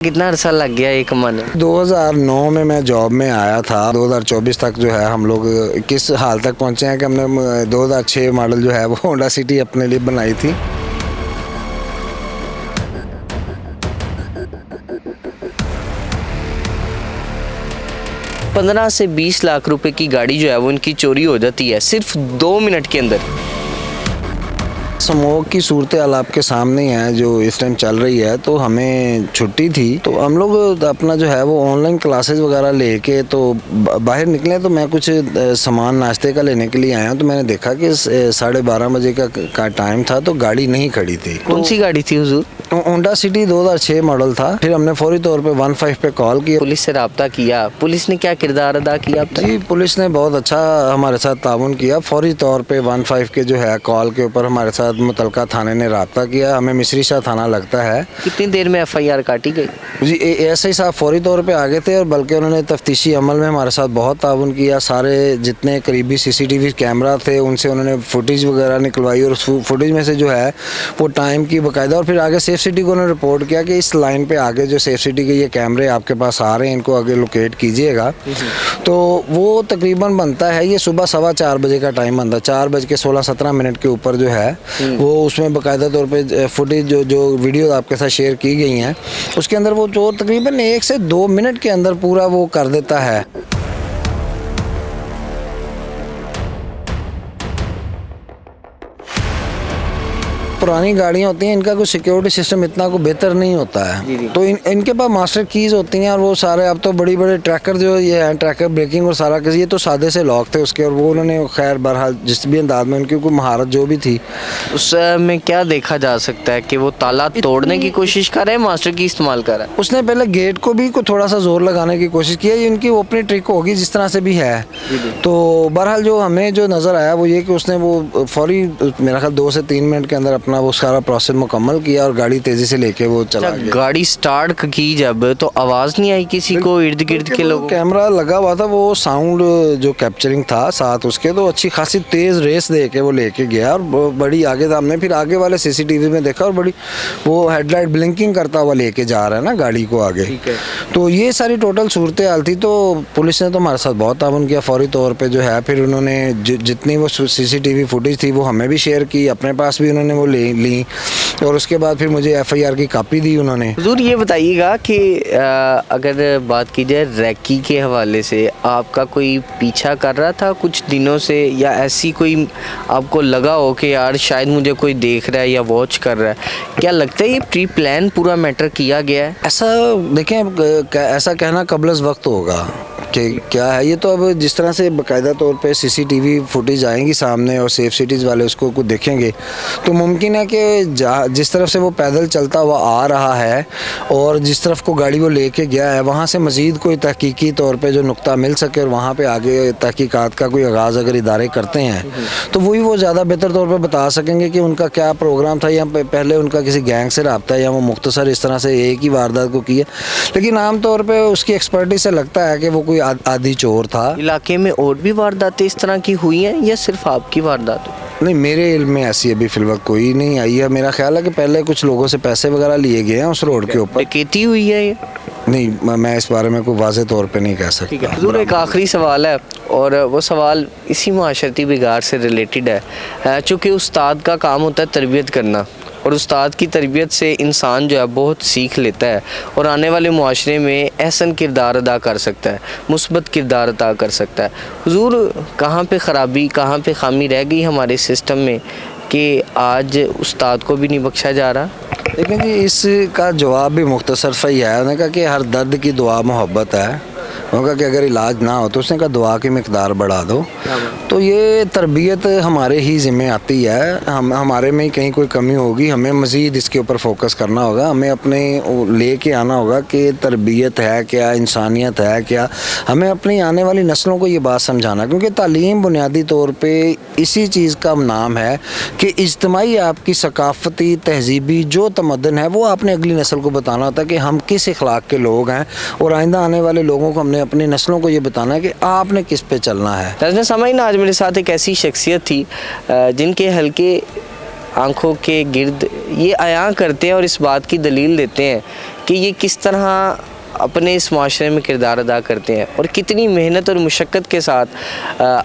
कितना अरसा लग गया ये कमाने? 2009 में मैं जॉब में आया था। 2024 तक जो है हम लोग किस हाल तक पहुंचे हैं कि हमने 2006 मॉडल जो है वो होंडा सिटी अपने लिए बनाई थी। पंद्रह से 20 लाख रुपए की गाड़ी जो है वो इनकी चोरी हो जाती है सिर्फ 2 मिनट के अंदर। स्मोक की सूरत हाल आपके सामने है जो इस टाइम चल रही है। तो हमें छुट्टी थी तो हम लोग अपना जो है वो ऑनलाइन क्लासेस वगैरह लेके तो बाहर निकले। तो मैं कुछ सामान नाश्ते का लेने के लिए आया तो मैंने देखा कि 12:30 बजे का टाइम था तो गाड़ी नहीं खड़ी थी। कौन सी गाड़ी थी हुजूर? होंडा सिटी 2006 मॉडल था। फिर हमने फौरी तौर पे 15 पे कॉल किया। पुलिस से रब्ता किया, पुलिस ने क्या किरदार अदा किया अब तक? जी पुलिस ने बहुत अच्छा हमारे साथ ताउन किया। फौरी तौर पे 15 के जो है कॉल के ऊपर हमारे साथ मुतलका थाने ने रब्ता किया। हमें मिस्री शाह थाना लगता है। कितनी देर में FIR काटी गई? जी ऐसे ही साहब फौरी तौर पे आ गए थे और बल्कि उन्होंने तफ्तीशी अमल में हमारे साथ बहुत ताउन किया। सारे जितने करीबी CCTV कैमरा थे उनसे उन्होंने फुटेज वगैरह निकलवाई और उस फुटेज में से जो है वो टाइम की बाकायदा। और फिर आगे सेफ सिटी को उन्होंने रिपोर्ट किया कि इस लाइन पे आगे जो सेफ सिटी के ये कैमरे आपके पास आ रहे हैं इनको आगे लोकेट कीजिएगा। तो वो तकरीबन बनता है ये सुबह 4:15 बजे का टाइम बनता है। 4:16-17 के ऊपर जो है वो उसमें बाकायदा तौर पे फुटेज जो वीडियो आपके साथ शेयर की गई हैं उसके अंदर वो जो तकरीबन 1 से 2 मिनट के अंदर पूरा वो कर देता है। पुरानी गाड़ियाँ होती हैं इनका कोई सिक्योरिटी सिस्टम इतना को बेहतर नहीं होता है। तो इनके पास मास्टर कीज़ होती हैं और वो सारे अब तो बड़ी बड़े ट्रैकर जो ये हैं ट्रैकर ब्रेकिंग और सारा ये तो सादे से लॉक थे उसके और वो उन्होंने खैर बहरहाल जिस भी अंदाज में उनकी कोई महारत जो भी थी उसमें क्या देखा जा सकता है कि वो ताला तोड़ने की कोशिश कर रहे हैं, मास्टर की इस्तेमाल कर रहा है। उसने पहले गेट को भी थोड़ा सा जोर लगाने की कोशिश की है। इनकी वो अपनी ट्रिक होगी जिस तरह से भी है। तो बहरहाल जो हमें जो नज़र आया वो ये कि उसने वो फौरी मेरा ख्याल 2 से 3 मिनट के अंदर अपना वो सारा प्रोसेस मुकम्मल किया और गाड़ी तेजी से लेके वो चला गया। गाड़ी स्टार्ट की जब तो आवाज नहीं आई किसी को इर्द गिर्द के लोगों? कैमरा लगा हुआ था वो साउंड जो कैप्चरिंग था साथ उसके तो अच्छी खासी तेज रेस दे के वो लेके गया और बड़ी आगे था। हमने फिर आगे वाले CCTV में देखा और बड़ी वो हेडलाइट ब्लिंकिंग करता हुआ लेके जा रहा है ना गाड़ी को आगे। तो ये सारी टोटल सूरत हाल थी। तो पुलिस ने तो हमारे साथ बहुत ताउन किया फौरी तौर पर जो है। फिर उन्होंने जितनी वो CCTV फुटेज थी वो हमें भी शेयर की, अपने पास भी उन्होंने वो ली और उसके बाद फिर मुझे FIR की कॉपी दी उन्होंने। हुजूर ये बताइएगा कि अगर बात की जाए रैकी के हवाले से आपका कोई पीछा कर रहा था कुछ दिनों से या ऐसी कोई आपको लगा हो कि यार शायद मुझे कोई देख रहा है या वॉच कर रहा है? क्या लगता है ये प्री प्लान पूरा मैटर किया गया है? ऐसा देखें ऐसा कहना कबल वक्त होगा कि क्या है ये। तो अब जिस तरह से बाकायदा तौर पे CCTV फुटेज आएंगी सामने और सेफ सिटीज़ वाले उसको कुछ देखेंगे तो मुमकिन है कि जिस तरफ से वो पैदल चलता हुआ आ रहा है और जिस तरफ को गाड़ी वो लेके गया है वहाँ से मज़ीद कोई तहकीकी तौर पे जो नुक्ता मिल सके और वहाँ पे आगे तहकीकात का कोई आगाज़ अगर इदारे करते हैं तो वही वो ज़्यादा बेहतर तौर पर बता सकेंगे कि उनका क्या प्रोग्राम था या पहले उनका किसी गैंग से रब्ता है या वो मुख्तसर इस तरह से एक ही वारदात को किया। लेकिन आमतौर पर उसकी एक्सपर्टीज से लगता है कि वो कोई आदि चोर था। इलाके में और भी वारदातें इस तरह की हुई हैं या सिर्फ आपकी वारदात हुई? नहीं मेरे इल्म में ऐसी अभी फिलवक्त कोई नहीं आई है। मेरा ख्याल है कि पहले कुछ लोगों से पैसे वगैरह लिए गए हैं उस रोड के ऊपर। डकैती हुई है ये? नहीं मैं इस बारे में कोई वाज़ेह तौर पे नहीं कह सकता। हुजूर एक आखिरी सवाल है और वो सवाल इसी माशरती बिगाड़ से रिलेटेड है। चूँकि उस्ताद का काम होता है तरबियत करना और उस्ताद की तरबियत से इंसान जो है बहुत सीख लेता है और आने वाले मुआशरे में एहसन किरदार अदा कर सकता है, मुस्बत किरदार अदा कर सकता है। हुजूर कहाँ पे ख़राबी कहाँ पे खामी रह गई हमारे सिस्टम में कि आज उस्ताद को भी नहीं बख्शा जा रहा? लेकिन जी इसका जवाब भी मुख्तसर सा ही है। उन्होंने कहा कि हर दर्द की दुआ मोहब्बत है। उन्होंने कहा कि अगर इलाज ना हो तो उसने कहा दुआ की मिकदार बढ़ा दो। तो ये तरबियत हमारे ही ज़िम्मे आती है। हमारे में ही कहीं कोई कमी होगी, हमें मज़ीद इसके ऊपर फोकस करना होगा। हमें अपने ले के आना होगा कि तरबियत है क्या, इंसानियत है क्या। हमें अपनी आने वाली नस्लों को ये बात समझाना क्योंकि तालीम बुनियादी तौर पर इसी चीज़ का नाम है कि इज्तिमाई आपकी सकाफ़ती तहजीबी जो तमद्दन है वो आपने अगली नस्ल को बताना होता है कि हम किस अखलाक के लोग हैं और आइंदा आने वाले लोगों को हमने अपनी नस्लों को ये बताना है कि आपने किस पे चलना है। नाज़रीन समझना आज मेरे साथ एक ऐसी शख्सियत थी जिनके हल्के आंखों के गिर्द ये आया करते हैं और इस बात की दलील देते हैं कि ये किस तरह अपने इस माशरे में किरदार अदा करते हैं और कितनी मेहनत और मुशक्क़त के साथ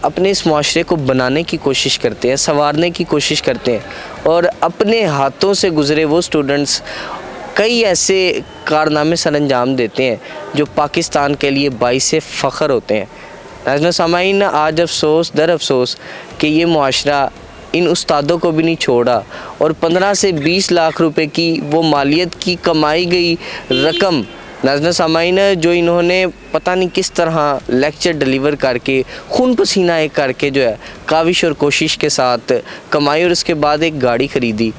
अपने इस माशरे को बनाने की कोशिश करते हैं, संवारने की कोशिश करते हैं। और अपने हाथों से गुज़रे वो स्टूडेंट्स कई ऐसे कारनामे सर अंजाम देते हैं जो पाकिस्तान के लिए बाइस फ़ख्र होते हैं। नाज़रीन सामाईन, आज अफसोस दर अफसोस कि ये मुआशरा इन उस्तादों को भी नहीं छोड़ा और 15 से 20 लाख रुपए की वो मालियत की कमाई गई रकम, नाज़रीन सामाईन, जो इन्होंने पता नहीं किस तरह लेक्चर डिलीवर करके खून पसीना एक करके जो है काविश और कोशिश के साथ कमाई और उसके बाद एक गाड़ी ख़रीदी,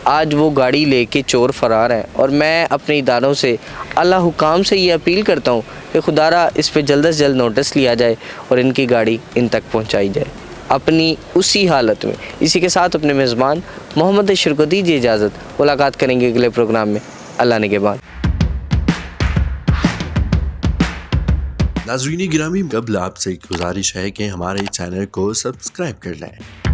आज वो गाड़ी लेके चोर फरार हैं। और मैं अपने इदारों से अल्लाह हुकाम से ये अपील करता हूँ कि खुदारा इस पे जल्द से जल्द नोटिस लिया जाए और इनकी गाड़ी इन तक पहुँचाई जाए अपनी उसी हालत में। इसी के साथ अपने मेज़बान मोहम्मद अशर को दीजिए इजाज़त। मुलाकात करेंगे अगले प्रोग्राम में, अल्लाह ने के बाद। नाज़रीन गिरामी, कबल आपसे एक गुजारिश है कि हमारे चैनल को सब्सक्राइब कर लें।